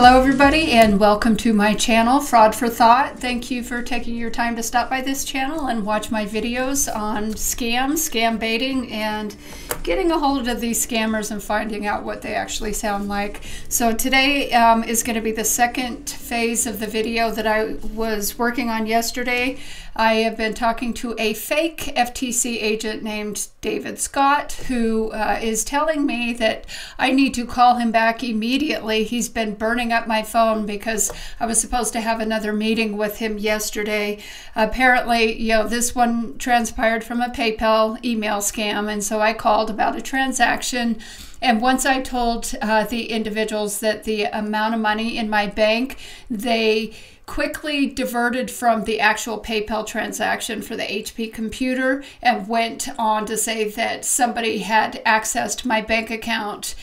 Hello everybody and welcome to my channel, Fraud for Thought. Thank you for taking your time to stop by this channel and watch my videos on scams, scam baiting, and getting a hold of these scammers and finding out what they actually sound like. So today is going to be the second phase of the video that I was working on yesterday. I have been talking to a fake FTC agent named David Scott who is telling me that I need to call him back immediately. He's been burning up my phone because I was supposed to have another meeting with him yesterday. Apparently, this one transpired from a PayPal email scam, and so I called about a transaction. And once I told the individuals that the amount of money in my bank, they quickly diverted from the actual PayPal transaction for the HP computer and went on to say that somebody had accessed my bank account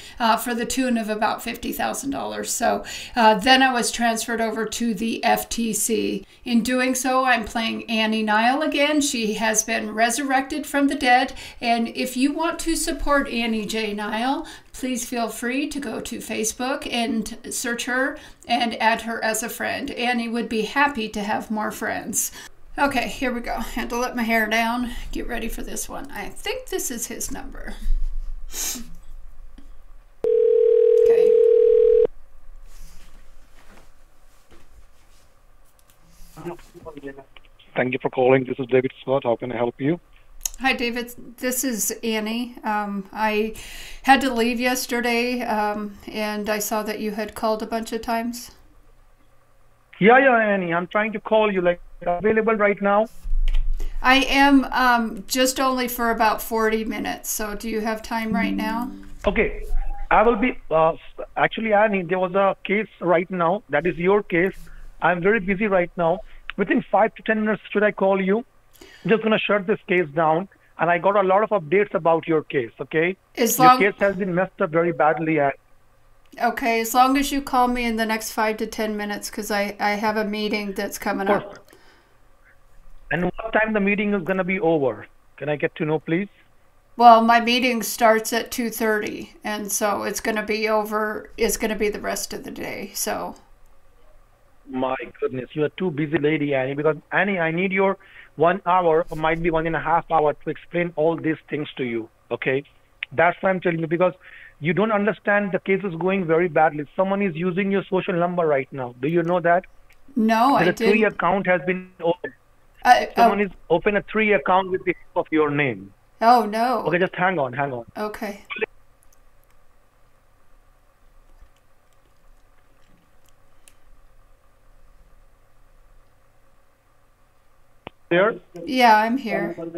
for the tune of about $50,000. So then I was transferred over to the FTC. In doing so, I'm playing Annie Nile again. She has been resurrected from the dead. And if you want to support Annie J. Nile, please feel free to go to Facebook and search her and add her as a friend. Annie would be happy to have more friends. Okay, here we go. I had to let my hair down. Get ready for this one. I think this is his number. Okay. Thank you for calling. This is David Scott. How can I help you? Hi, David. This is Annie. I had to leave yesterday, and I saw that you had called a bunch of times. Yeah, Annie. I'm trying to call you. Like, available right now? I am just only for about 40 minutes. So do you have time right now? Okay. I will be, actually, Annie, there was a case right now. That is your case. I'm very busy right now. Within 5 to 10 minutes, should I call you? I'm just going to shut this case down. And I got a lot of updates about your case, okay? Your case has been messed up very badly. Okay, as long as you call me in the next 5 to 10 minutes, because I have a meeting that's coming up. And what time the meeting is going to be over? Can I get to know, please? Well, my meeting starts at 2:30, and so it's going to be over. It's going to be the rest of the day, so. My goodness, you are too busy lady, Annie, because Annie, I need your 1 hour or might be 1.5 hours to explain all these things to you, okay? That's why I'm telling you, because you don't understand the case is going very badly. Someone is using your social number right now. Do you know that? No, I didn't. The 3 account has been opened. Someone is open a 3 account with the help of your name. Oh, no. Okay, just hang on. Okay. There? Yeah, I'm here. I'm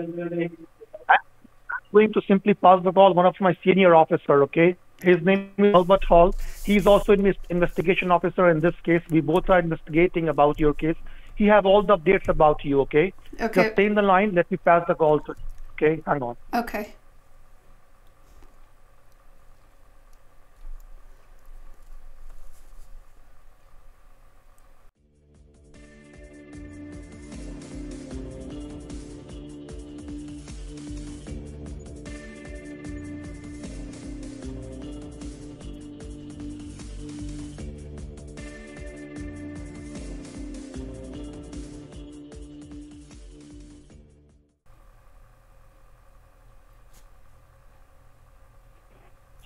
going to simply pass the call one of my senior officer, okay? His name is Albert Hall. He's also an investigation officer in this case. We both are investigating about your case. He have all the updates about you, okay? Okay. Just stay in the line. Let me pass the call to you, okay? Hang on. Okay.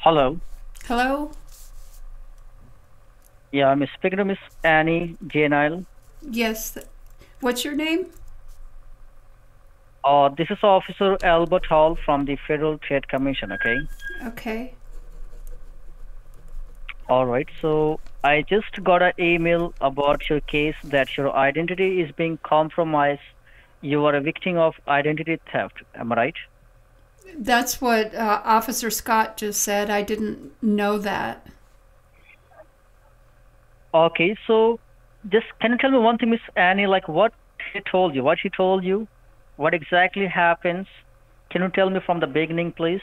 Hello. Hello? Yeah, I'm speaking to Miss Annie J. Nile. Yes. What's your name? This is Officer Albert Hall from the Federal Trade Commission, okay? Okay. All right, so I just got an email about your case that your identity is being compromised. You are a victim of identity theft, am I right? That's what Officer Scott just said. I didn't know that. Okay, so just can you tell me one thing, Miss Annie, like what he told you, what exactly happens? Can you tell me from the beginning, please?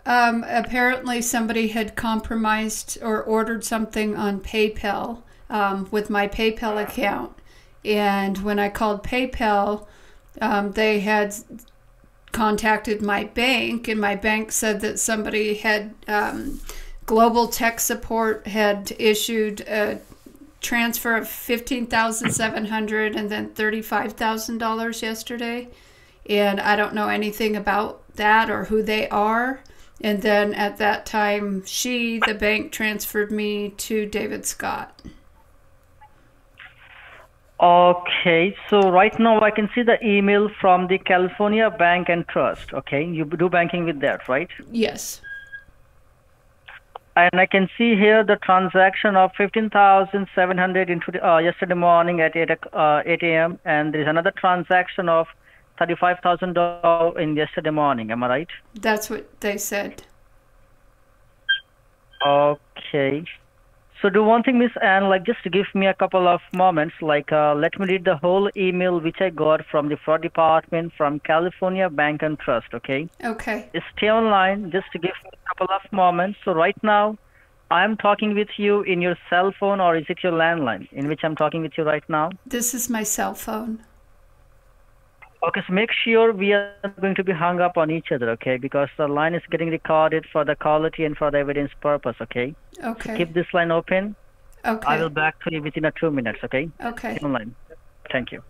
Apparently somebody had compromised or ordered something on PayPal with my PayPal account. And when I called PayPal, they had contacted my bank, and my bank said that somebody had Global Tech Support had issued a transfer of $15,700 and then $35,000 yesterday. And I don't know anything about that or who they are. And then at that time, the bank, transferred me to David Scott. Okay, so right now I can see the email from the California Bank and Trust. Okay, you do banking with that, right? Yes. And I can see here the transaction of 15,700 into yesterday morning at 8 a.m. And there is another transaction of $35,000 in yesterday morning. Am I right? That's what they said. Okay. So do one thing, Miss Anne, like just give me a couple of moments, like let me read the whole email which I got from the fraud department from California Bank and Trust, okay? Okay. Stay online, just to give me a couple of moments. So right now, I'm talking with you in your cell phone, or is it your landline in which I'm talking with you right now? This is my cell phone. Okay, so make sure we are going to be hung up on each other, okay? Because the line is getting recorded for the quality and for the evidence purpose, okay? Okay. Keep this line open. Okay. I will back to you within 2 minutes, okay? Okay. Stay online. Thank you.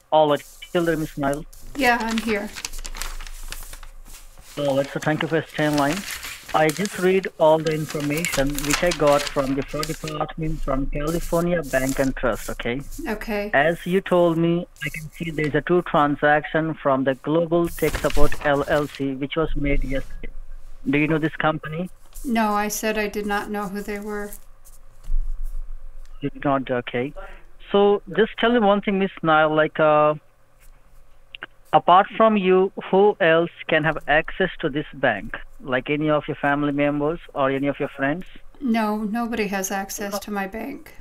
All right, still there, Miss Nile. Yeah, I'm here. All right, so thank you for staying in line. I just read all the information which I got from the fraud department from California Bank and Trust, okay? Okay. As you told me, I can see there's a 2 transaction from the Global Tech Support LLC, which was made yesterday. Do you know this company? No, I said I did not know who they were. You did not, okay. So just tell me one thing, Miss Nile, like apart from you, who else can have access to this bank? Like any of your family members or any of your friends? No, nobody has access to my bank.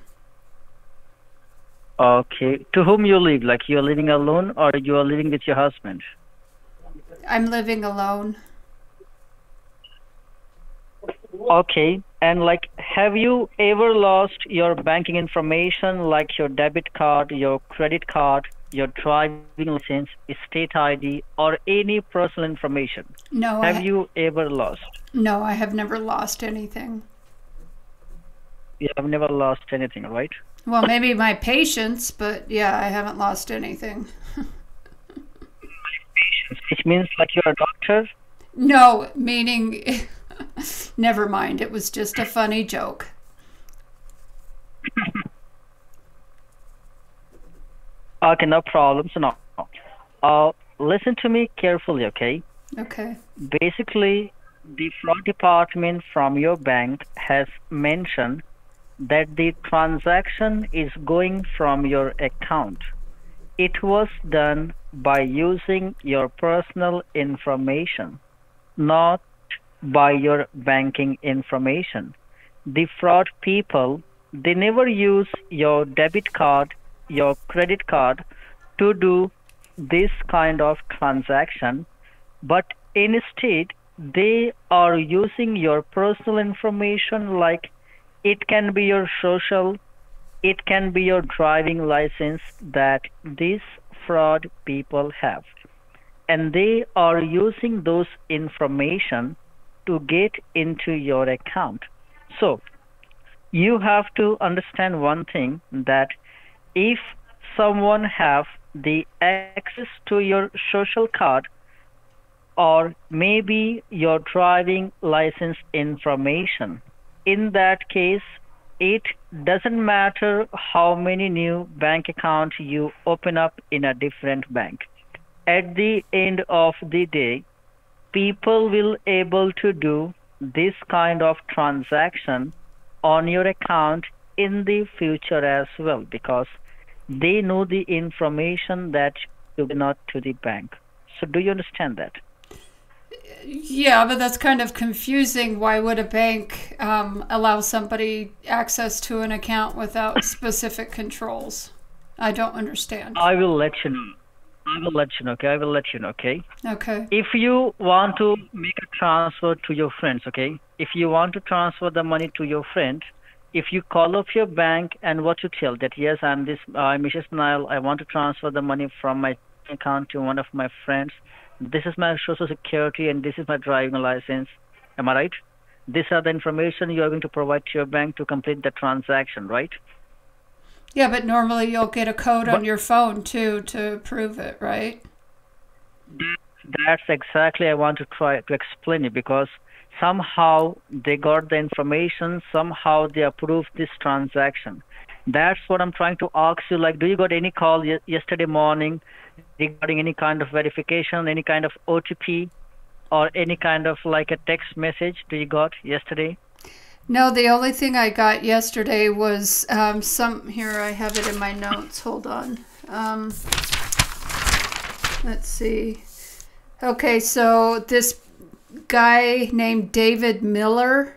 Okay. To whom you live? Like you're living alone or you are living with your husband? I'm living alone. Okay. And like, have you ever lost your banking information like your debit card, your credit card, your driving license, state ID, or any personal information? No. Have you ever lost? No, I have never lost anything. You have never lost anything, right? Well, maybe my patience, but yeah, I haven't lost anything. Which means like you're a doctor? No, meaning, never mind. It was just a funny joke. Okay, no problem. So no. Listen to me carefully, okay? Okay. Basically, the fraud department from your bank has mentioned that the transaction is going from your account. It was done by using your personal information, not by your banking information. The fraud people, they never use your debit card, your credit card to do this kind of transaction, but instead they are using your personal information, like it can be your social, it can be your driving license that these fraud people have, and they are using those information to get into your account. So you have to understand one thing, that if someone have the access to your social card or maybe your driving license information, in that case, it doesn't matter how many new bank accounts you open up in a different bank. At the end of the day, people will able to do this kind of transaction on your account in the future as well, because they know the information that you give not to the bank. So do you understand that? Yeah, but that's kind of confusing. Why would a bank allow somebody access to an account without specific controls? I don't understand. I will let you know. I will let you know, okay? I will let you know, okay? Okay. If you want to make a transfer to your friends, okay? If you want to transfer the money to your friend, if you call up your bank and what you tell that, yes, I'm Mrs. Nile, I want to transfer the money from my account to one of my friends. This is my social security and this is my driving license. Am I right? These are the information you are going to provide to your bank to complete the transaction, right? Yeah, but normally you'll get a code on But your phone too to prove it, right? that's exactly I want to try to explain it because somehow they got the information, somehow they approved this transaction. That's what I'm trying to ask you. Like, do you got any call yesterday morning regarding any kind of verification, any kind of OTP, or any kind of like a text message? Do you got yesterday? No, the only thing I got yesterday was here I have it in my notes. Hold on. Let's see. Okay, so this guy named David Miller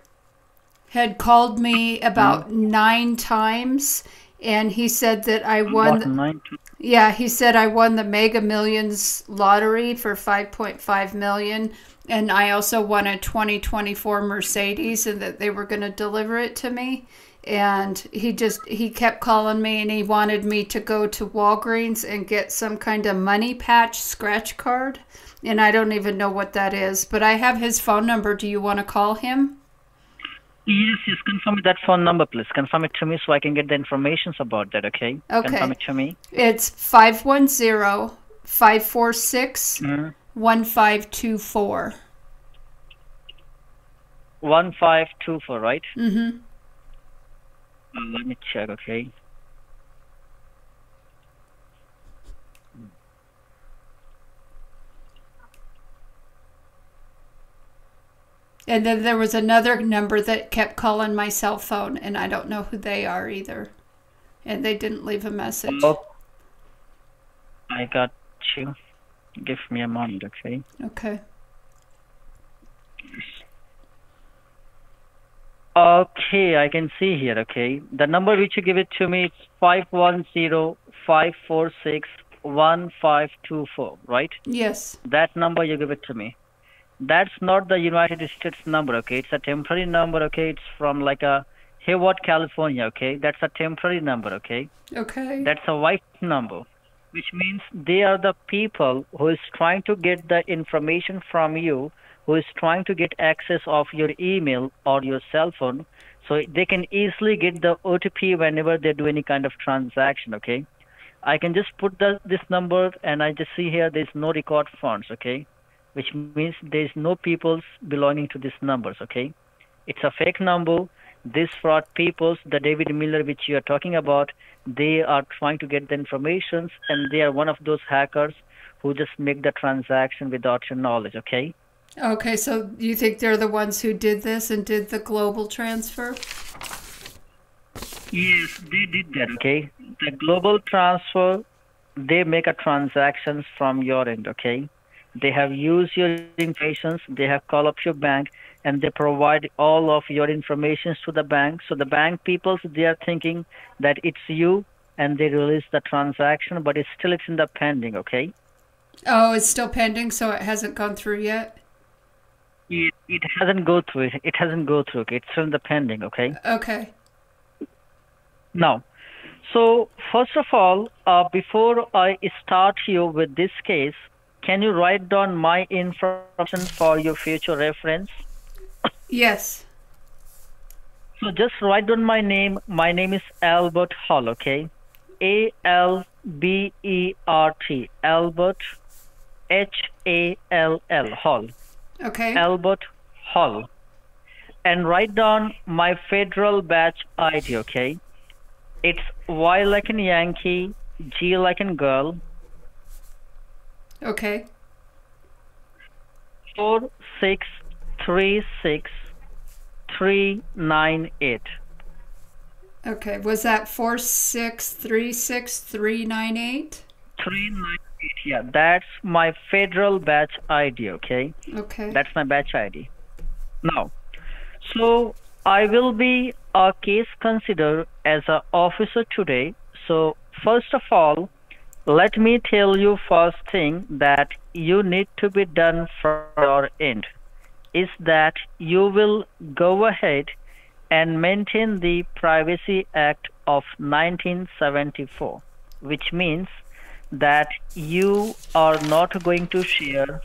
had called me about 9 times, and he said that I won. What, 9? Yeah, he said I won the Mega Millions lottery for 5.5 million, and I also won a 2024 Mercedes, and that they were going to deliver it to me. And he kept calling me, and he wanted me to go to Walgreens and get some kind of money patch scratch card, and I don't even know what that is, but I have his phone number. Do you want to call him? Yes, confirm that phone number, please. Confirm it to me so I can get the information about that, okay? Okay. Confirm it to me. It's 510-546-1524. 1524, right? Mm-hmm. Let me check, okay? And then there was another number that kept calling my cell phone, and I don't know who they are either. And they didn't leave a message. Oh, I got you. Give me a moment, okay? Okay. Okay, I can see here, okay? The number which you give it to me is 510-546-1524, right? Yes. That number you give it to me. That's not the United States number, okay? It's a temporary number, okay? It's from like a Hayward, California, okay? That's a temporary number, okay? Okay. That's a white number, which means they are the people who is trying to get the information from you, who is trying to get access of your email or your cell phone, so they can easily get the OTP whenever they do any kind of transaction, okay? I can just put this number and I just see here there's no record funds, okay? Which means there's no peoples belonging to these numbers, okay? It's a fake number. These fraud peoples, the David Miller which you are talking about, they are trying to get the information, and they are one of those hackers who just make the transaction without your knowledge, okay? Okay, so you think they're the ones who did this and did the global transfer? Yes, they did that, okay? The global transfer, they make a transactions from your end, okay? They have used your information, they have called up your bank, and they provide all of your information to the bank. So the bank people, they are thinking that it's you, and they release the transaction, but it's in the pending, okay? Oh, it's still pending, so it hasn't gone through yet? It hasn't go through. It hasn't go through. Okay? It's still in the pending, okay? Okay. Now, so first of all, before I start you with this case, can you write down my information for your future reference? Yes. So just write down my name. My name is Albert Hall, okay? A-L-B-E-R-T, Albert, H-A-L-L, Hall. Okay. Albert Hall. And write down my federal batch ID, okay? It's Y like in Yankee, G like in girl, Okay. 4636398. Okay. Was that 4636398? 398. Yeah, that's my federal batch ID, okay? Okay. That's my batch ID. Now, so I will be case considered as an officer today. So first of all, let me tell you first thing that you need to be done from your end is that you will go ahead and maintain the Privacy Act of 1974, which means that you are not going to share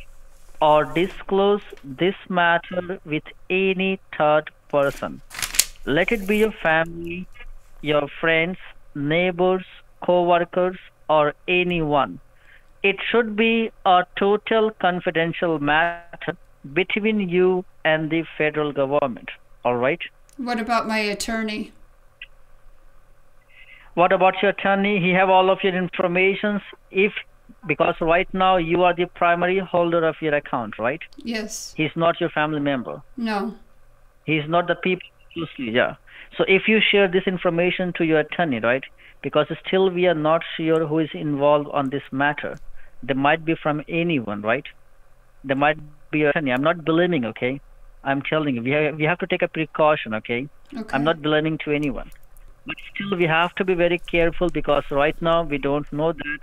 or disclose this matter with any third person. Let it be your family, your friends, neighbors, co-workers, or anyone. It should be a total confidential matter between you and the federal government. All right? What about my attorney? What about your attorney? He have all of your information. Because right now you are the primary holder of your account, right? Yes. He's not your family member. No. He's not the people closely, yeah. So if you share this information to your attorney, right? Because still we are not sure who is involved on this matter. They might be from anyone, right? They might be your attorney. I'm not blaming, okay? I'm telling you, we have to take a precaution, okay? Okay. I'm not blaming to anyone. But still we have to be very careful because right now we don't know that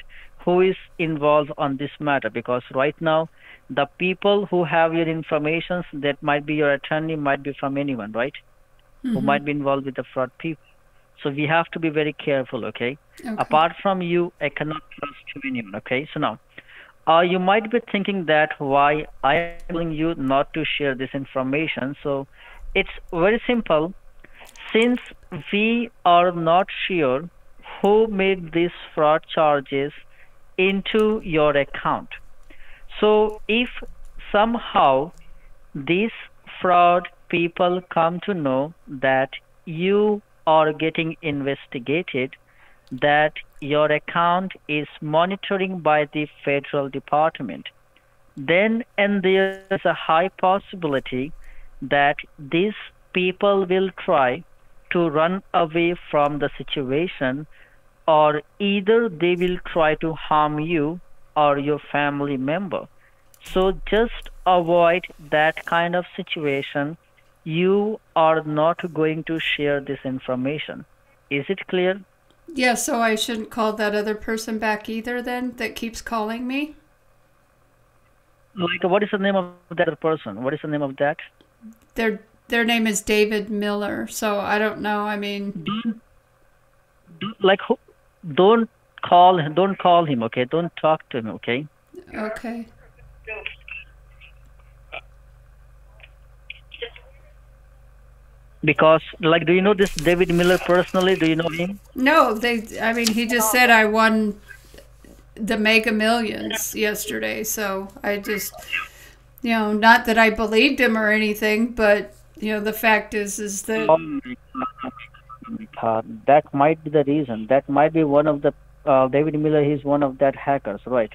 who is involved on this matter, because right now the people who have your information, that might be your attorney, might be from anyone, right? Who might be involved with the fraud people. So we have to be very careful, okay? Apart from you, I cannot trust to anyone, okay? So now, you might be thinking that why I am telling you not to share this information. So it's very simple. Since we are not sure who made these fraud charges into your account. So if somehow these fraud people come to know that you are getting investigated, that your account is monitoring by the federal department, then and there is a high possibility that these people will try to run away from the situation, or either they will try to harm you or your family member. So just avoid that kind of situation. You are not going to share this information. Is it clear? Yeah, so I shouldn't call that other person back either then, that keeps calling me? Like, what is the name of that other person? What is the name of that? Their name is David Miller, so I don't know, I mean... Don't call him, okay? Don't talk to him, okay? Okay. Because, like, do you know this David Miller personally? Do you know him? No, he just said I won the Mega Millions yesterday, so I just, not that I believed him or anything, but, the fact is that... Oh my God. That might be the reason. That might be one of the, David Miller, he's one of that hackers, right?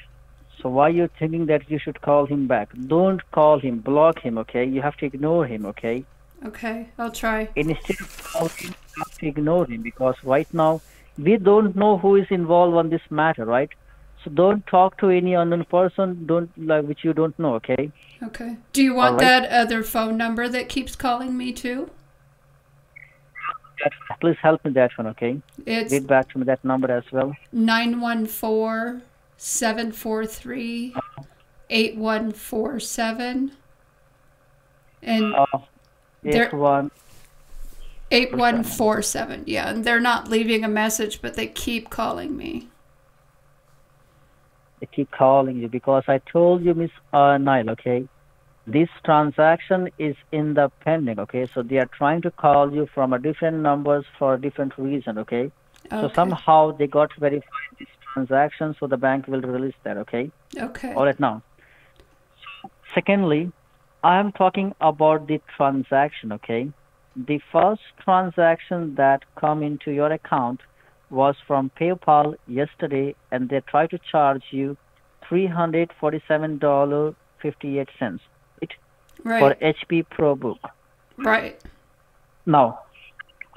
So why you're thinking that you should call him back? Don't call him, block him, okay? You have to ignore him, okay? Okay, I'll try. Instead of calling him, you have to ignore him, because right now we don't know who is involved on this matter, right? So don't talk to any unknown person, which you don't know, okay? Okay. Do you want that other phone number that keeps calling me too? Please help me that one, okay? It's read back to me that number as well. 914-743-8147. And 8147. Yeah, and they're not leaving a message, but they keep calling me. They keep calling you because I told you, Miss Nile, okay? This transaction is in the pending, okay? So they are trying to call you from a different numbers for a different reason, okay? So somehow they got verified this transaction, so the bank will release that, okay? Okay. All right, now. Secondly, I am talking about the transaction, okay? The first transaction that come into your account was from PayPal yesterday, and they tried to charge you $347.58. Right. For HP ProBook. Right. Now,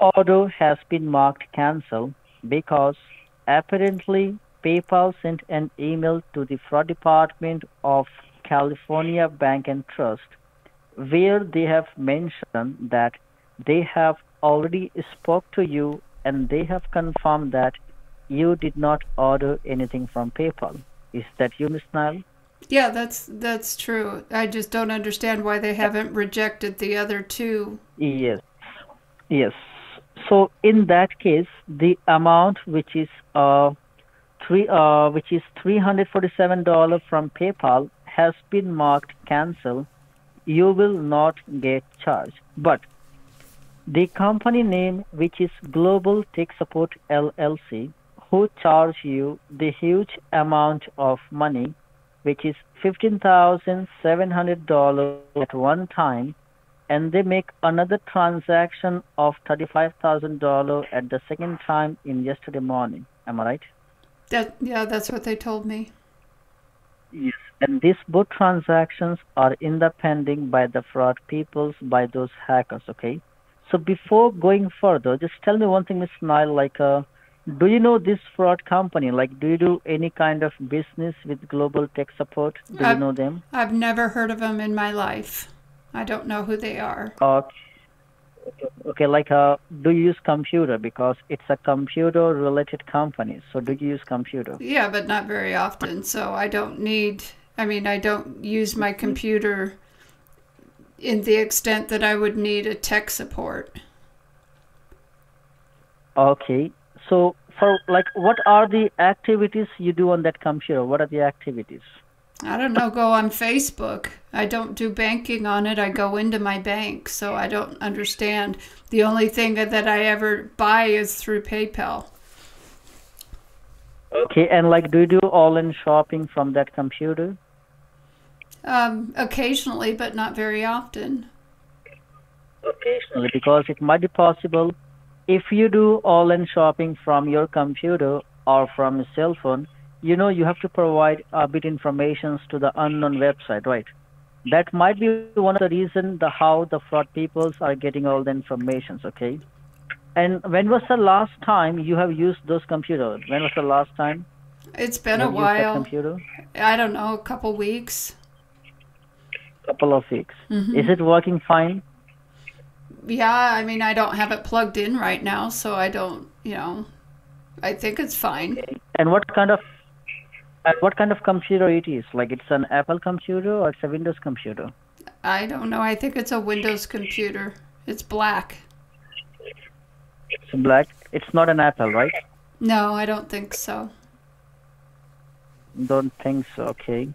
order has been marked cancelled because apparently PayPal sent an email to the fraud department of California Bank and Trust, where they have mentioned that they have already spoke to you and they have confirmed that you did not order anything from PayPal. Is that you, Miss Nile? Yeah, that's true. I just don't understand why they haven't rejected the other two. Yes. Yes. So in that case, the amount which is $347 from PayPal has been marked cancel. You will not get charged. But the company name, which is Global Tech Support LLC, who charge you the huge amount of money, which is $15,700 at one time, and they make another transaction of $35,000 at the second time in yesterday morning. Am I right? Yeah, that's what they told me. Yes. And these both transactions are in the pending by the fraud peoples, by those hackers, okay? So before going further, just tell me one thing, Miss Nile, do you know this fraud company? Like, do you do any kind of business with Global Tech Support? Do you know them? I've never heard of them in my life. I don't know who they are. Okay, do you use computer? Because it's a computer-related company. So do you use computer? Yeah, but not very often. So I don't use my computer in the extent that I would need a tech support. Okay. So what are the activities you do on that computer? What are the activities? I don't know, go on Facebook. I don't do banking on it. I go into my bank, so I don't understand. The only thing that I ever buy is through PayPal. Okay, and do you do online shopping from that computer? Occasionally, but not very often. Occasionally, because it might be possible if you do online shopping from your computer or from a cell phone, you have to provide a bit information to the unknown website, right? That might be one of the reasons how the fraud peoples are getting all the informations, okay? And when was the last time you have used those computers? When was the last time? It's been a while. Computer? I don't know, a couple weeks. Couple of weeks. Mm-hmm. Is it working fine? Yeah, I don't have it plugged in right now, so I don't, I think it's fine. Okay. And what kind of computer it is? Like, it's an Apple computer or it's a Windows computer? I don't know. I think it's a Windows computer. It's black. It's black? It's not an Apple, right? No, I don't think so. Don't think so, okay.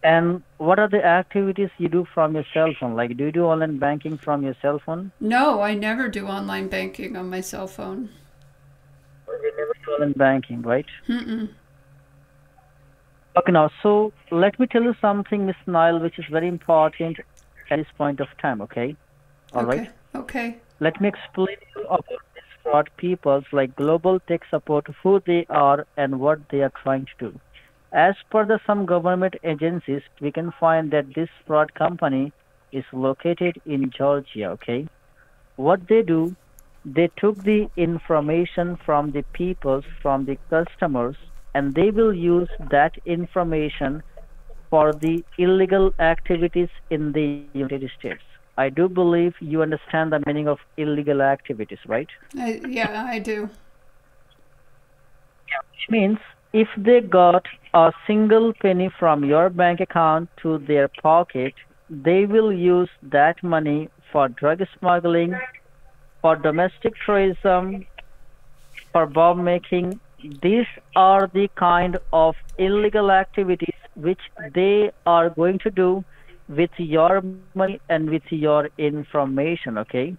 And what are the activities you do from your cell phone? Like, do you do online banking from your cell phone? No, I never do online banking on my cell phone. You never do online banking, right? Mm-mm. Okay, now, so let me tell you something, Miss Nile, which is very important at this point of time, okay? All right? Okay. Let me explain to you about these fraud peoples like Global Tech Support, who they are and what they are trying to do. As per some government agencies, we can find that this fraud company is located in Georgia, okay? What they do, they took the information from the people, from the customers, and they will use that information for the illegal activities in the United States. I do believe you understand the meaning of illegal activities, right? Yeah, I do. Which means if they got a single penny from your bank account to their pocket, they will use that money for drug smuggling, for domestic tourism, for bomb making. These are the kind of illegal activities which they are going to do with your money and with your information, okay?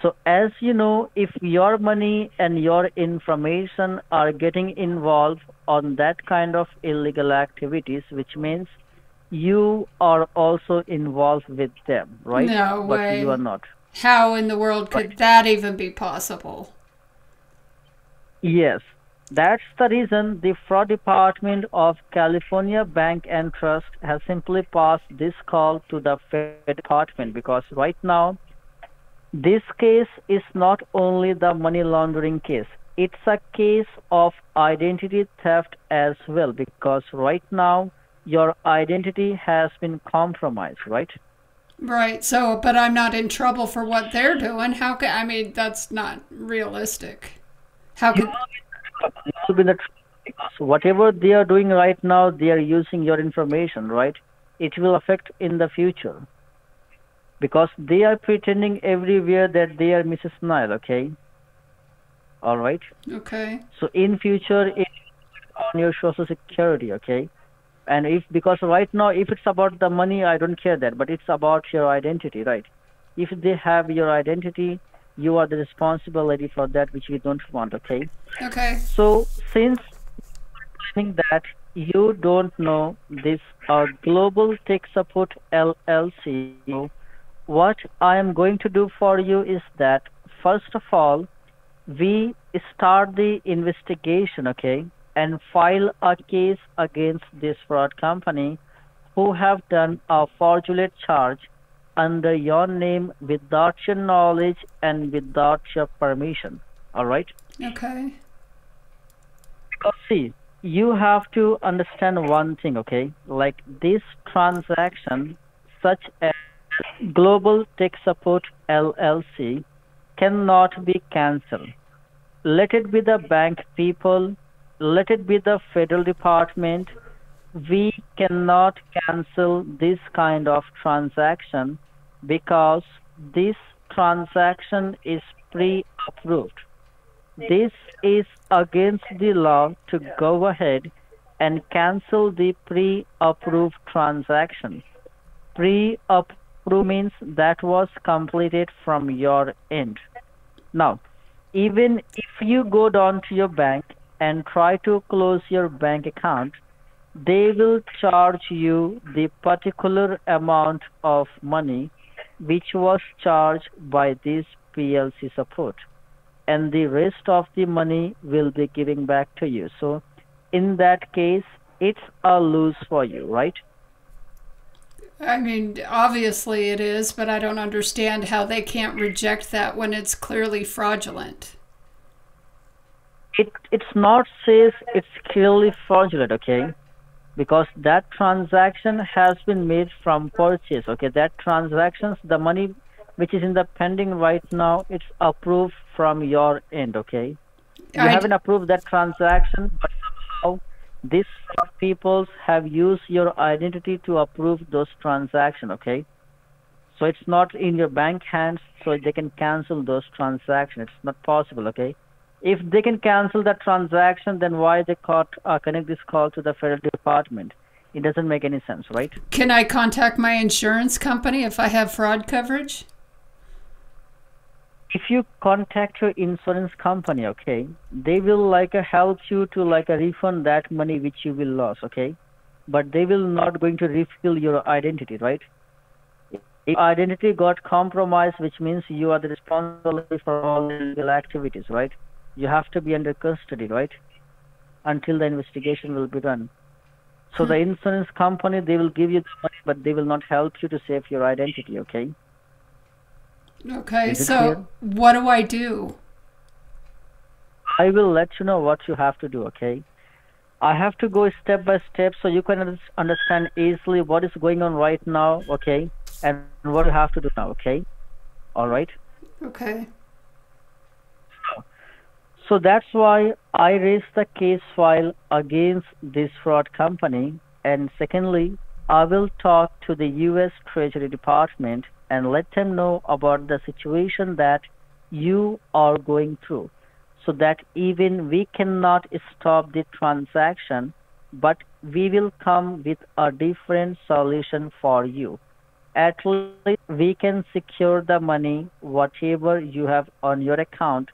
So as you know, if your money and your information are getting involved on that kind of illegal activities, which means you are also involved with them, right? No way. But you are not. How in the world could that even be possible? Yes. That's the reason the Fraud Department of California Bank and Trust has simply passed this call to the Fed Department, because right now, this case is not only the money laundering case. It's a case of identity theft as well, because right now, your identity has been compromised, right? Right. So, but I'm not in trouble for what they're doing. How can, that's not realistic. How could... will be the because whatever they are doing right now, they are using your information, right? It will affect in the future because they are pretending everywhere that they are Mrs. Nile, okay? All right. Okay. So in future, it on your social security, okay? And if because right now, if it's about the money, I don't care that, but it's about your identity, right? If they have your identity, you are the responsibility for that, which we don't want, okay? Okay. So since think that you don't know this Global Tech Support LLC, what I am going to do for you is that first of all, we start the investigation, okay, and file a case against this fraud company who have done a fraudulent charge under your name without your knowledge and without your permission. All right? Okay. Because see, you have to understand one thing, okay? Like this transaction, such as Global Tech Support LLC, cannot be cancelled. Let it be the bank people, let it be the federal department. We cannot cancel this kind of transaction because this transaction is pre-approved. This is against the law to go ahead and cancel the pre-approved transaction. Pre-approved means that was completed from your end. Now, even if you go down to your bank and try to close your bank account, they will charge you the particular amount of money which was charged by this PLC support, and the rest of the money will be giving back to you. So in that case, it's a lose for you, right? I mean, obviously it is, but I don't understand how they can't reject that when it's clearly fraudulent. It's not says it's clearly fraudulent, okay? Because that transaction has been made from purchase, okay? That transactions, the money which is in the pending right now, it's approved from your end, okay? You haven't approved that transaction, but somehow these people have used your identity to approve those transactions, okay? So it's not in your bank hands, so they can cancel those transactions. It's not possible, okay? If they can cancel that transaction, then why they connect this call to the federal department? It doesn't make any sense, right? Can I contact my insurance company if I have fraud coverage? If you contact your insurance company, okay, they will help you to refund that money which you will lose, okay? But they will not going to refill your identity, right? If identity got compromised, which means you are the responsibility for all illegal activities, right? You have to be under custody, right? Until the investigation will be done. So the insurance company, they will give you the money, but they will not help you to save your identity, okay? Okay, so what do I do? I will let you know what you have to do, okay? I have to go step by step so you can understand easily what is going on right now, okay? And what you have to do now, okay? All right? Okay. So that's why I raised the case file against this fraud company. And secondly, I will talk to the U.S. Treasury Department and let them know about the situation that you are going through, so that even we cannot stop the transaction, but we will come with a different solution for you. At least we can secure the money, whatever you have on your account,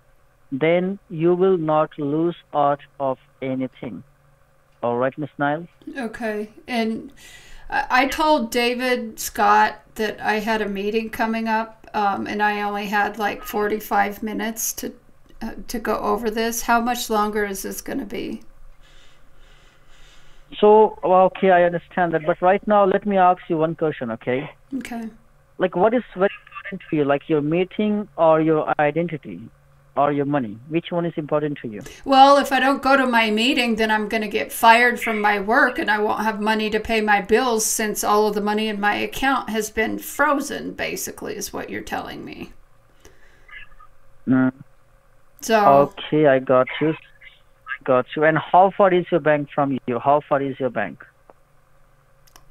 then you will not lose out of anything. All right, Miss Nile? Okay. And I told David Scott that I had a meeting coming up, and I only had like 45 minutes to go over this. How much longer is this going to be? So, okay, I understand that. But right now, let me ask you one question, okay? Okay. Like, what is very important to you? Like your meeting or your identity or your money? Which one is important to you? Well, if I don't go to my meeting, then I'm going to get fired from my work and I won't have money to pay my bills since all of the money in my account has been frozen, basically, is what you're telling me. Mm. So. Okay, I got you. got you. And how far is your bank from you? How far is your bank?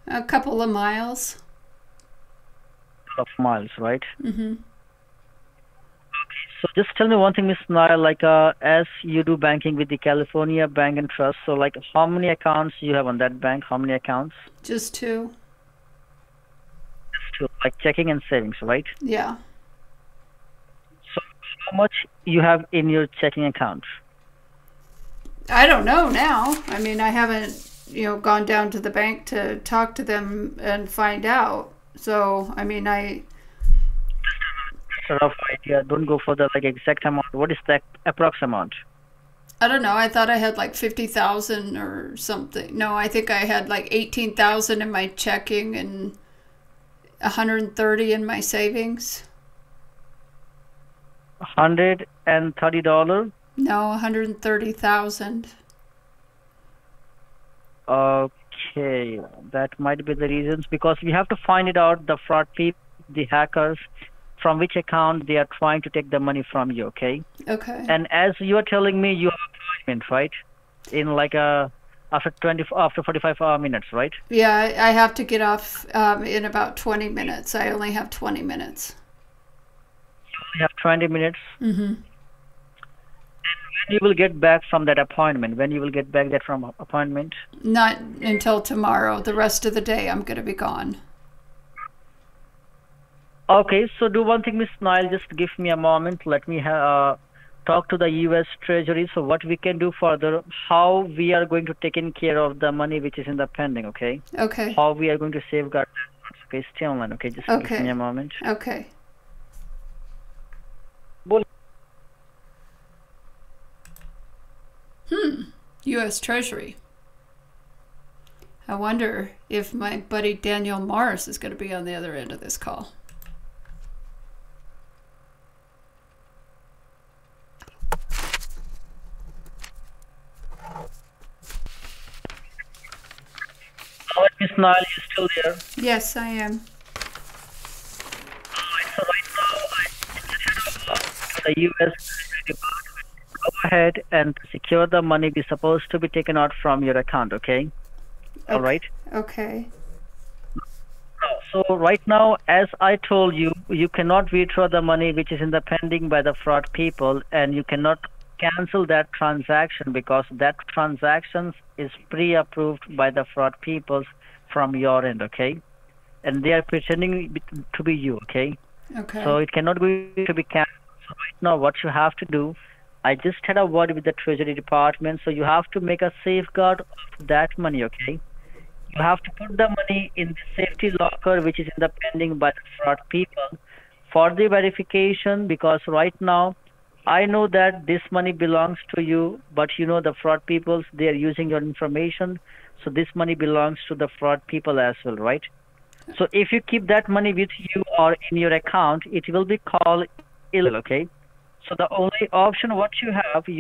A couple of miles. Of miles, right? Mm-hmm. So just tell me one thing, Miss Nair, like as you do banking with the California Bank and Trust, so like how many accounts you have on that bank? How many accounts? Just two. Just two, like checking and savings, right? Yeah. So how much you have in your checking account? I don't know now. I mean, I haven't, gone down to the bank to talk to them and find out. So, I mean, Sort of idea. Don't go for the like exact amount. What is the approx amount? I don't know. I thought I had like 50,000 or something. No, I think I had like 18,000 in my checking and 130 in my savings. $130? No, 130,000. Okay, that might be the reasons, because we have to find it out, the fraud people, the hackers, from which account they are trying to take the money from you, okay? Okay. And as you are telling me, you have appointment, right? In like after 45 minutes, right? Yeah, I have to get off in about 20 minutes. I only have 20 minutes. You have 20 minutes. Mm-hmm. When you will get back from that appointment? When you will get back that from appointment? Not until tomorrow. The rest of the day I'm going to be gone. Okay, so do one thing, Miss Nile, just give me a moment. Let me talk to the U.S. Treasury. So what we can do further, how we are going to take in care of the money which is in the pending, okay? Okay. How we are going to safeguard. Okay, stay online, okay? Just give me a moment. Okay. U.S. Treasury. I wonder if my buddy Daniel Morris is going to be on the other end of this call. Miss Nile, you still there? Yes, I am. So right now, the U.S. Department, go ahead and secure the money be supposed to be taken out from your account, okay? All right? Okay. So right now, as I told you, you cannot withdraw the money which is in the pending by the fraud people, and you cannot cancel that transaction because that transaction is pre-approved by the fraud people from your end, okay? And they are pretending to be you, okay? Okay. So it cannot be to be canceled. So right now, what you have to do, I just had a word with the Treasury Department, so you have to make a safeguard of that money, okay? You have to put the money in the safety locker, which is in the pending by the fraud people for the verification, because right now, I know that this money belongs to you, but the fraud people, they are using your information, so this money belongs to the fraud people as well, right? So if you keep that money with you or in your account, it will be called illegal, okay? So the only option what you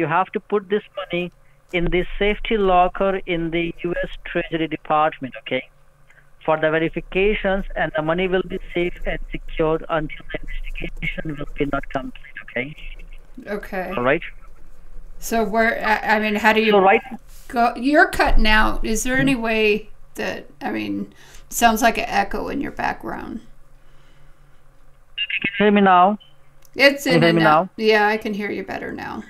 have to put this money in the safety locker in the U.S. Treasury Department, okay? For the verifications, and the money will be safe and secured until the investigation will be not complete, okay? Okay. All right. So I mean, how do you go? You're cutting out. Is there any way that, sounds like an echo in your background. Can you hear me now? It's in Can you hear me now? Yeah, I can hear you better now.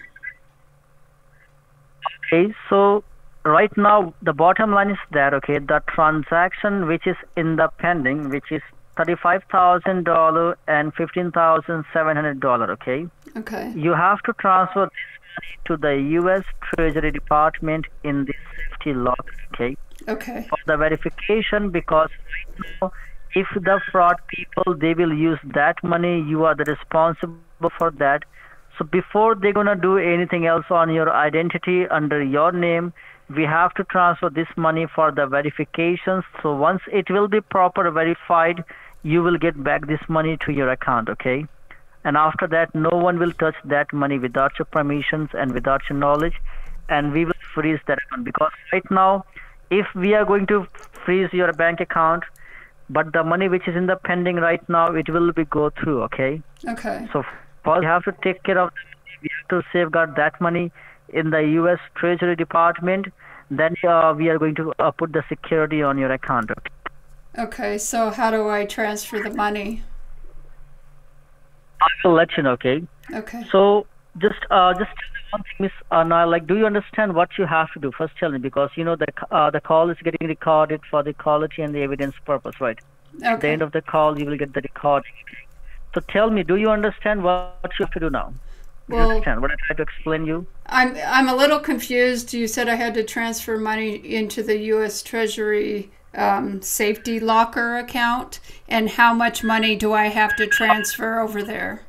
Okay, so right now the bottom line is that, okay, the transaction which is in the pending, which is $35,000 and $15,700, okay? Okay. You have to transfer this money to the U.S. Treasury Department in the safety locker, okay? Okay. For the verification, because right now, if the fraud people, they will use that money, you are the responsible for that. So before they're going to do anything else on your identity under your name, we have to transfer this money for the verifications. So once it will be proper verified, you will get back this money to your account, okay? And after that, no one will touch that money without your permissions and without your knowledge, and we will freeze that account. Because right now, if we are going to freeze your bank account, but the money which is in the pending right now, it will be go through, okay? Okay. So first we have to take care of the money. We have to safeguard that money. in the U.S. Treasury Department, then we are going to put the security on your account. Okay? Okay, so how do I transfer the money? I will let you know. Okay. Okay. So just tell me one thing, Miss Anna. Like, do you understand what you have to do? First, tell me, because you know the call is getting recorded for the quality and the evidence purpose, right? At the Okay. end of the call, you will get the recording. So tell me, do you understand what you have to do now? Do you Well, understand what I tried to explain you? I'm a little confused. You said I had to transfer money into the U.S. Treasury safety locker account, and how much money do I have to transfer over there?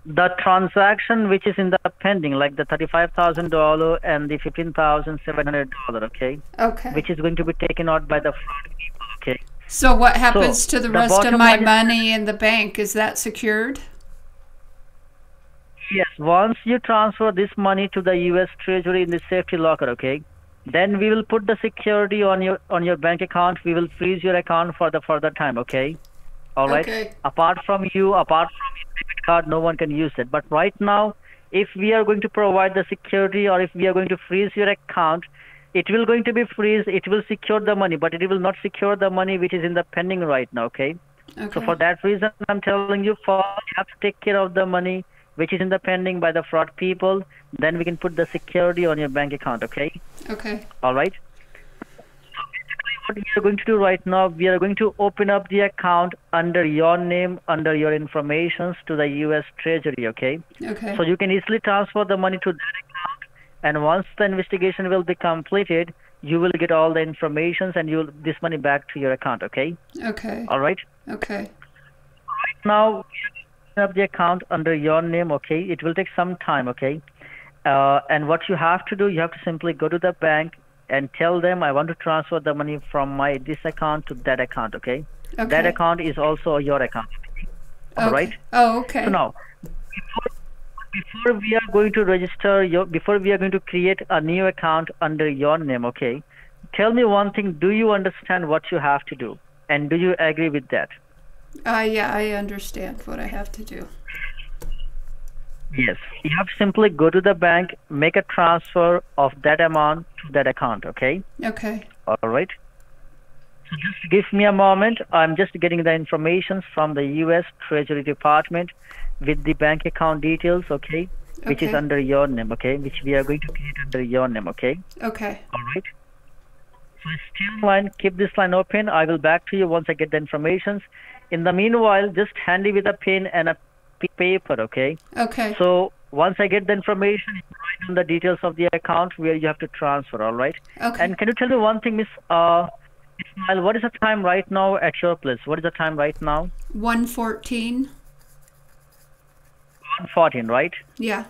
The transaction which is in the pending, like the $35,000 and the $15,700, okay, Okay. which is going to be taken out by the fraud people, okay. So what happens So to the the rest of bottom my line is, money in the bank? Is that secured? yes, once you transfer this money to the U.S. Treasury in the safety locker, okay, then we will put the security on your bank account. We will freeze your account for the further time, okay. All right. Okay. Apart from your debit card, no one can use it. But right now, if we are going to provide the security, or if we are going to freeze your account, it will going to be freeze. It will secure the money, but it will not secure the money which is in the pending right now. Okay. So Okay. for that reason, I'm telling you, first you have to take care of the money which is in the pending by the fraud people. Then we can put the security on your bank account. Okay. Okay. All right. What we are going to do right now, we are going to open up the account under your name, under your informations to the U.S. Treasury, okay? Okay. So you can easily transfer the money to that account, and once the investigation will be completed, you will get all the informations and you'll this money back to your account, okay? Okay. All right? Okay. Now, we are opening up the account under your name, okay? It will take some time, okay? And what you have to do, you have to simply go to the bank and tell them, I want to transfer the money from this account to that account, okay? Okay. That account is also your account. All Okay. right? Oh, okay. So now, before we are going to before we are going to create a new account under your name, okay? Tell me one thing, do you understand what you have to do? And do you agree with that? Yeah, I understand what I have to do. Yes. You have to simply go to the bank, make a transfer of that amount to that account, okay? Okay. All right. So just give me a moment. I'm just getting the information from the U.S. Treasury Department with the bank account details, okay? Which is Okay. under your name, okay? Which we are going to create under your name, okay? Okay. All right. So still line, keep this line open. I will back to you once I get the information. In the meanwhile, just handy with a pen and a paper, okay? Okay. So once I get the information, you write down the details of the account where you have to transfer, all right? Okay. And can you tell me one thing, Miss Ismail, what is the time right now at your place? What is the time right now? 114. 1:14, right? Yeah.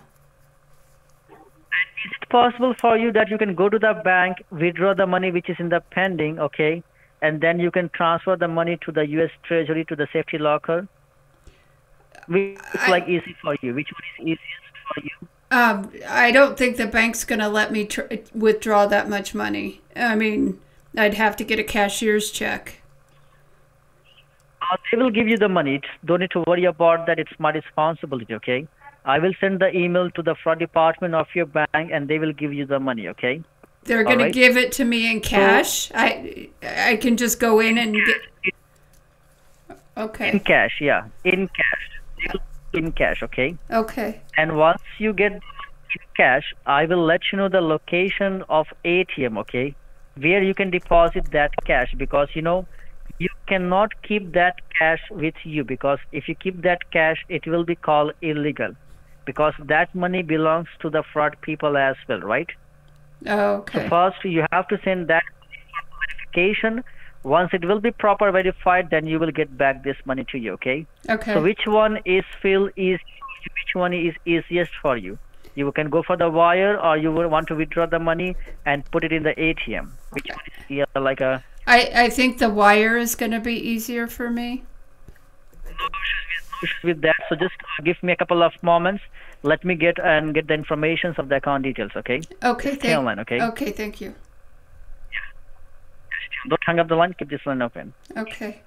Is it possible for you that you can go to the bank, withdraw the money which is in the pending, okay? And then you can transfer the money to the U.S. Treasury, to the safety locker? Which is like easy for you? Which one is easiest for you? I don't think the bank's going to let me withdraw that much money. I mean, I'd have to get a cashier's check. They will give you the money. Don't need to worry about that. It's my responsibility, okay? I will send the email to the fraud department of your bank, and they will give you the money, okay? They're going Alright. to give it to me in cash. I can just go in and get. In Okay. cash, yeah. In cash. They will in cash, okay? Okay. And once you get in cash, I will let you know the location of ATM, okay? Where you can deposit that cash, because you cannot keep that cash with you, because if you keep that cash, it will be called illegal, because that money belongs to the fraud people as well, right? Okay. So first you have to send that verification. Once it will be proper verified, then you will get back this money to you, okay? Okay. So which one is which one is easiest for you? You can go for the wire, or you will want to withdraw the money and put it in the ATM. Which one is like a... I think the wire is going to be easier for me. with that, so just give me a couple of moments. Let me get the information of the account details, okay? Okay. Stay online, okay? Okay. Thank you. Don't hang up the line. Keep this line open. Okay.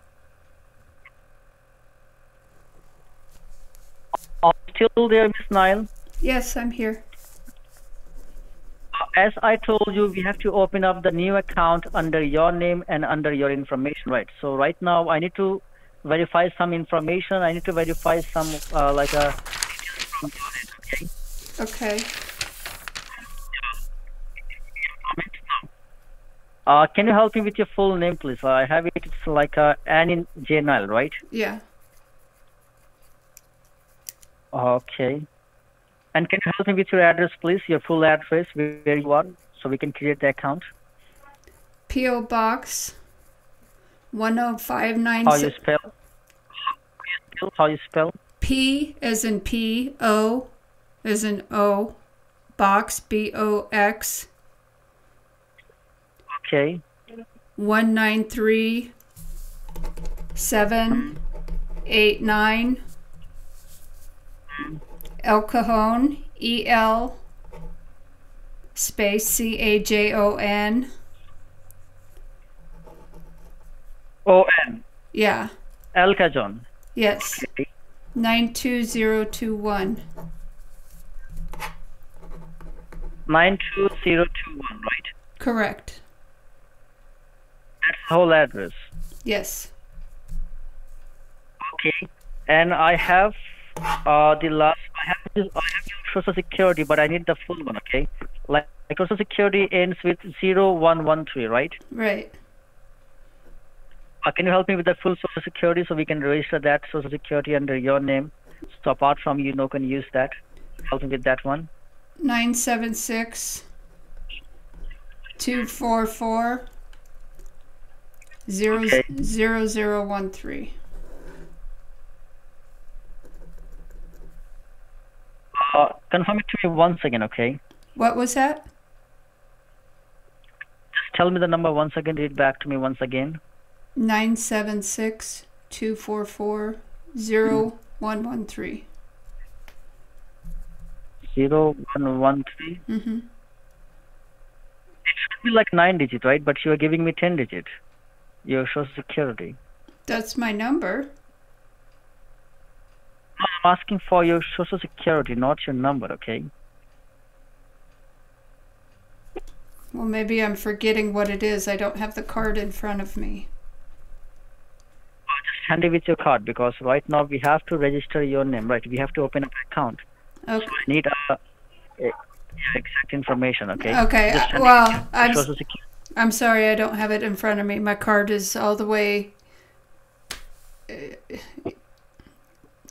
Still there, Miss Nile? Yes, I'm here. As I told you, we have to open up the new account under your name and under your information, right? So right now, I need to verify some information. I need to verify some like a. Okay. Okay. Can you help me with your full name, please? I have it. It's like Annie J. Nile, right? Yeah. Okay. And can you help me with your address, please? Your full address, where you are, so we can create the account. P.O. Box How you 10596. spell? How you spell? P as in P, O as in O, box, B-O-X, Okay. 193789, El Cajon, E-L, space C-A-J-O-N. O-N. Yeah, El Cajon. yes, Okay. 92021. 92021, right? Correct. That's the whole address. Yes. Okay. And I have the last. I have your Social Security, but I need the full one. Okay. Like Social Security ends with 0113, right? Right. Can you help me with the full Social Security so we can register that Social Security under your name? So apart from you, no can use that. Help me with that one. 976 244 Okay. 0013. Confirm it to me once again, okay? What was that? Just tell me the number once again. Read back to me once again. 976 244 0113. 0113. Mm-hmm. It should be like 9 digit, right? But you are giving me 10 digit. Your Social Security. That's my number. I'm asking for your Social Security, not your number, okay? Well, maybe I'm forgetting what it is. I don't have the card in front of me. Just hand it with your card because right now we have to register your name, right? We have to open up an account. Okay. I need exact information, okay? Okay. Just hand Well, it with your Social Security. I'm sorry, I don't have it in front of me. My card is all the way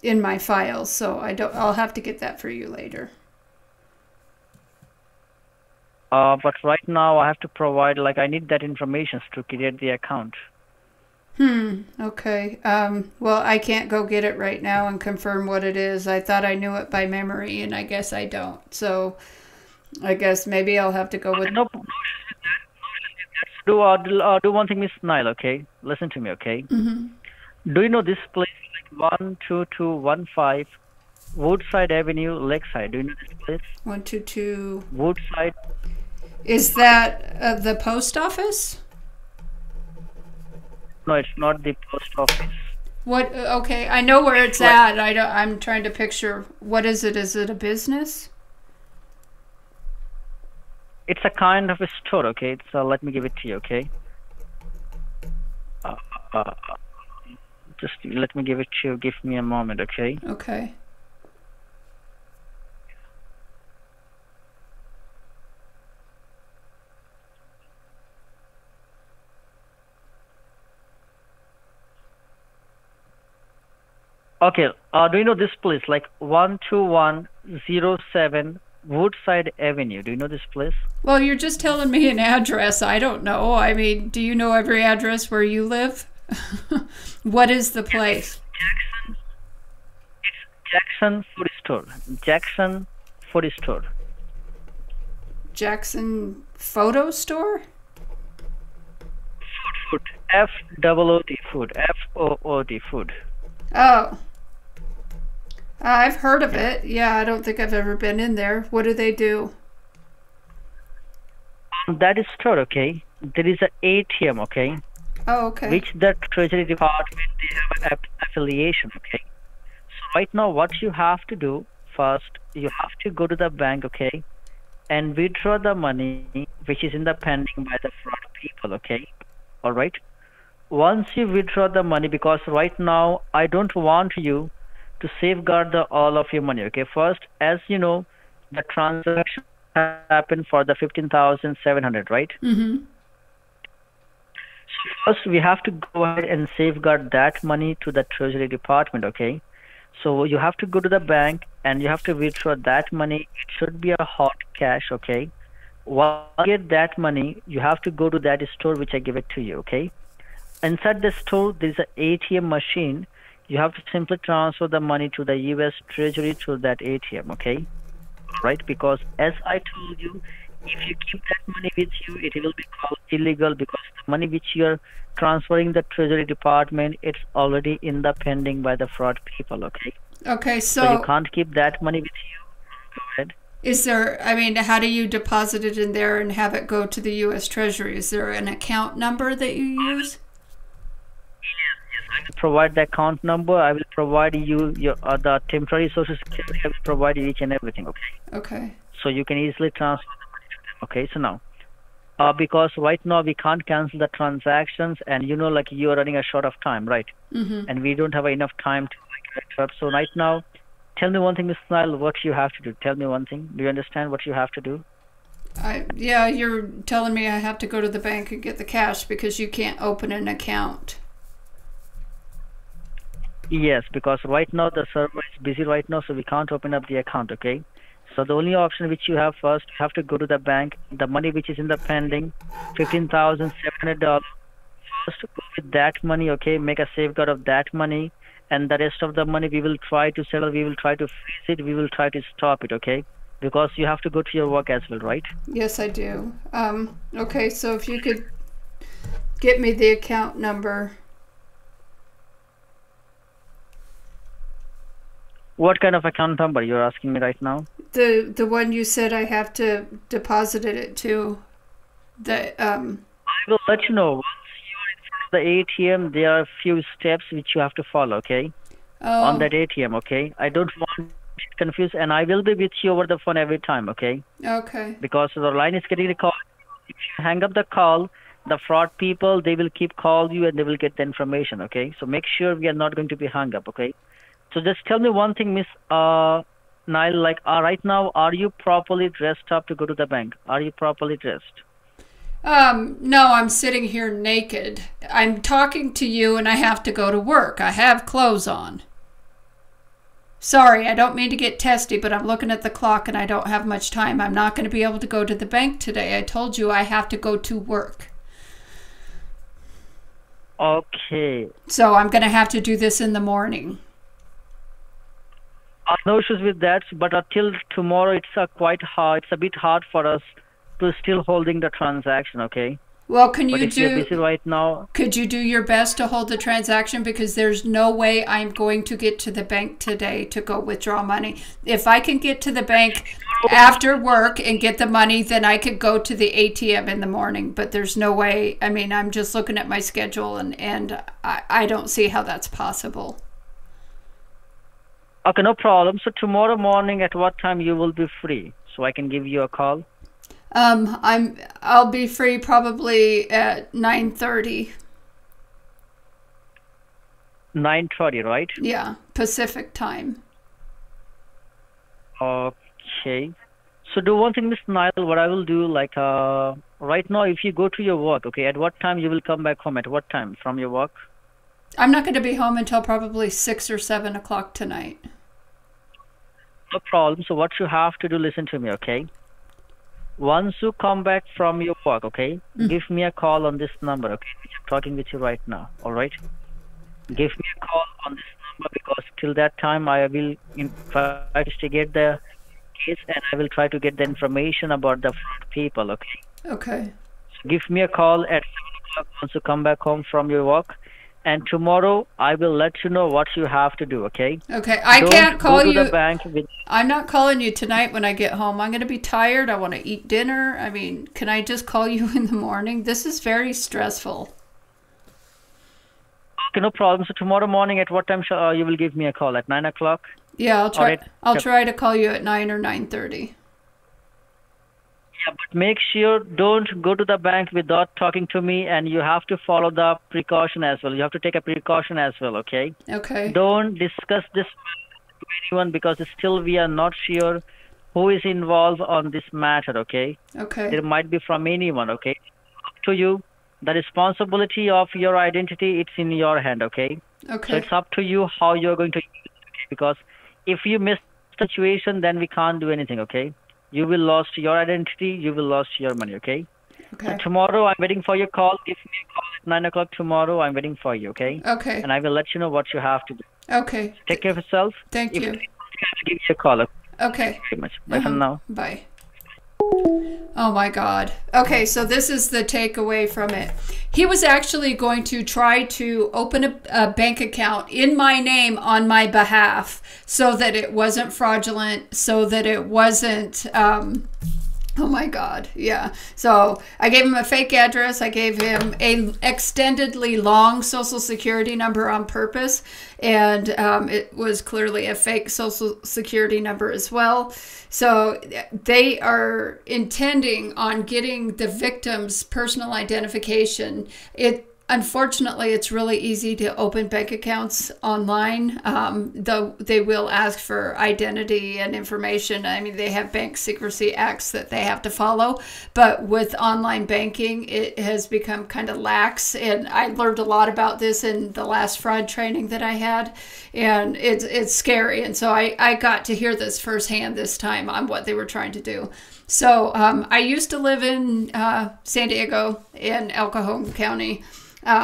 in my files, so I'll have to get that for you later. But right now I have to provide, like, I need that information to create the account. Okay. Well, I can't go get it right now and confirm what it is. I thought I knew it by memory, and I guess I don't. So I guess maybe I'll have to go with... No, do one thing, Miss Nile, okay? Listen to me, okay? Mm-hmm. Do you know this place, like 12215 Woodside Avenue, Lakeside? Do you know this place? 122... Woodside. Is that the post office? No, it's not the post office. What? Okay, I know where it's at. I'm trying to picture. What is it? Is it a business? It's a kind of a store, okay? It's let me give it to you, okay? Just let me give it to you. Give me a moment, okay? Okay. Okay. Do you know this place, like 12107 Woodside Avenue? Do you know this place? Well, you're just telling me an address. I don't know. I mean, do you know every address where you live? What is the place? Jackson Food Store. Jackson Food Store. Jackson Photo Store? Food. F-O-O-D. Food. F-O-O-D. Food. Oh. I've heard of it. Yeah, I don't think I've ever been in there. What do they do? That is store, okay? There is an ATM, okay? Oh, okay. Which the Treasury Department, they have an affiliation, okay? So right now what you have to do, first you have to go to the bank, okay, and withdraw the money which is in the pending by the fraud people, okay? All right. Once you withdraw the money, because right now I don't want you to safeguard all of your money, okay? First, as you know, the transaction happened for the 15,700, right? Mm-hmm. First, we have to go ahead and safeguard that money to the Treasury Department, okay? So you have to go to the bank and you have to withdraw that money. It should be a hot cash, okay? Once you get that money, you have to go to that store which I give it to you, okay? Inside the store, there's an ATM machine. You have to simply transfer the money to the US Treasury through that ATM, okay? Right? Because as I told you, if you keep that money with you, it will be called illegal, because the money which you're transferring the Treasury Department, it's already in the pending by the fraud people, okay? Okay, So you can't keep that money with you. Go ahead. is there, I mean, how do you deposit it in there and have it go to the U.S. Treasury? Is there an account number that you use? I will provide the account number. I will provide you your the temporary social security. I will provide you each and everything, okay? Okay. So you can easily transfer the money to them, okay? So now, because right now we can't cancel the transactions, and you know, like, you are running a short of time, right? Mm-hmm. And we don't have enough time to catch up. So right now, tell me one thing, Ms. Nile, what you have to do. Tell me one thing. Do you understand what you have to do? Yeah, you're telling me I have to go to the bank and get the cash because you can't open an account. Yes, because right now the server is busy right now, so we can't open up the account, okay? So the only option which you have, first, you have to go to the bank. The money which is in the pending, $15,700. First, go with that money, okay? Make a safeguard of that money, and the rest of the money we will try to settle. We will try to freeze it. We will try to stop it, okay? Because you have to go to your work as well, right? Yes, I do. Okay, so if you could get me the account number. What kind of account number you're asking me right now? The one you said I have to deposit it to. I will let you know. Once you are in front of the ATM, there are a few steps which you have to follow, okay? Oh. On that ATM, okay? I don't want to get confused, and I will be with you over the phone every time, okay? Okay. Because the line is getting the call. If you hang up the call, the fraud people, they will keep calling you and they will get the information, okay? So make sure we are not going to be hung up, okay? So just tell me one thing, Miss Nile, like, right now, are you properly dressed up to go to the bank? Are you properly dressed? No, I'm sitting here naked. I'm talking to you and I have to go to work. I have clothes on. Sorry, I don't mean to get testy, but I'm looking at the clock and I don't have much time. I'm not going to be able to go to the bank today. I told you I have to go to work. Okay. So I'm going to have to do this in the morning. No issues with that, but until tomorrow, it's quite hard. It's a bit hard for us to still holding the transaction, okay? Well, can you if you're busy right now, could you do your best to hold the transaction? Because there's no way I'm going to get to the bank today to go withdraw money. If I can get to the bank after work and get the money, then I could go to the ATM in the morning. But there's no way. I mean, I'm just looking at my schedule, and I don't see how that's possible. Okay, no problem. So tomorrow morning, at what time you will be free? So I can give you a call. I'll be free probably at 9:30. 9:30, right? Yeah, Pacific time. Okay. So do one thing, Miss Nile. What I will do, like, right now, if you go to your work, okay, at what time you will come back home? At what time from your work? I'm not going to be home until probably 6 or 7 o'clock tonight. No problem. So what you have to do, listen to me, okay? Once you come back from your work, okay, give me a call on this number, okay? I'm talking with you right now, all right? Give me a call on this number, because till that time I will try to investigate the case, and I will try to get the information about the fraud people, okay? Okay. So give me a call at 7 o'clock once you come back home from your work. And tomorrow, I will let you know what you have to do, okay? Okay, I can't call you. Go to the bank with... I'm not calling you tonight when I get home. I'm going to be tired. I want to eat dinner. I mean, can I just call you in the morning? This is very stressful. Okay, no problem. So tomorrow morning at what time you will give me a call? At 9 o'clock? Yeah, I'll Yep. try to call you at 9 or 9:30. Yeah, but make sure don't go to the bank without talking to me, and you have to follow the precaution as well. You have to take a precaution as well, okay? Okay. Don't discuss this to anyone because still we are not sure who is involved on this matter, okay? Okay. There might be from anyone, okay? Up to you. The responsibility of your identity, it's in your hand, okay? So Okay. it's up to you how you're going to use it, okay? Because if you miss the situation, then we can't do anything, okay? You will lost your identity, you will lost your money, okay? Okay. So tomorrow, I'm waiting for your call. Give me a call at 9 o'clock tomorrow. I'm waiting for you, okay? Okay. And I will let you know what you have to do. Okay. Take care of yourself. Thank If you. you have to give me a call, okay? Okay. Very much. Bye for now. Bye. Oh my God. Okay, so this is the takeaway from it. He was actually going to try to open a bank account in my name on my behalf so that it wasn't fraudulent, so that it wasn't, oh my God. Yeah. So I gave him a fake address. I gave him a extendedly long social security number on purpose. And it was clearly a fake social security number as well. So they are intending on getting the victim's personal identification. Unfortunately, it's really easy to open bank accounts online, though they will ask for identity and information. I mean, they have bank secrecy acts that they have to follow, but with online banking, it has become kind of lax. And I learned a lot about this in the last fraud training that I had, and it's scary. And so I got to hear this firsthand this time on what they were trying to do. So I used to live in San Diego in El Cajon County.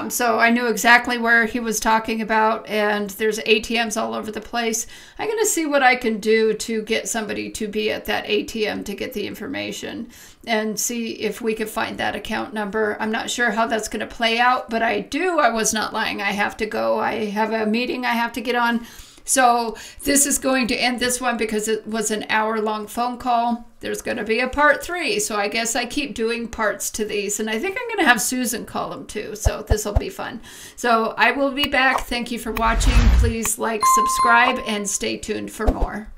So I knew exactly where he was talking about, and there's ATMs all over the place. I'm going to see what I can do to get somebody to be at that ATM to get the information and see if we can find that account number. I'm not sure how that's going to play out, but I was not lying. I have to go. I have a meeting I have to get on. So this is going to end this one because it was an hour-long phone call. There's going to be a part 3. So I guess I keep doing parts to these. And I think I'm going to have Susan call them too. So this will be fun. So I will be back. Thank you for watching. Please like, subscribe, and stay tuned for more.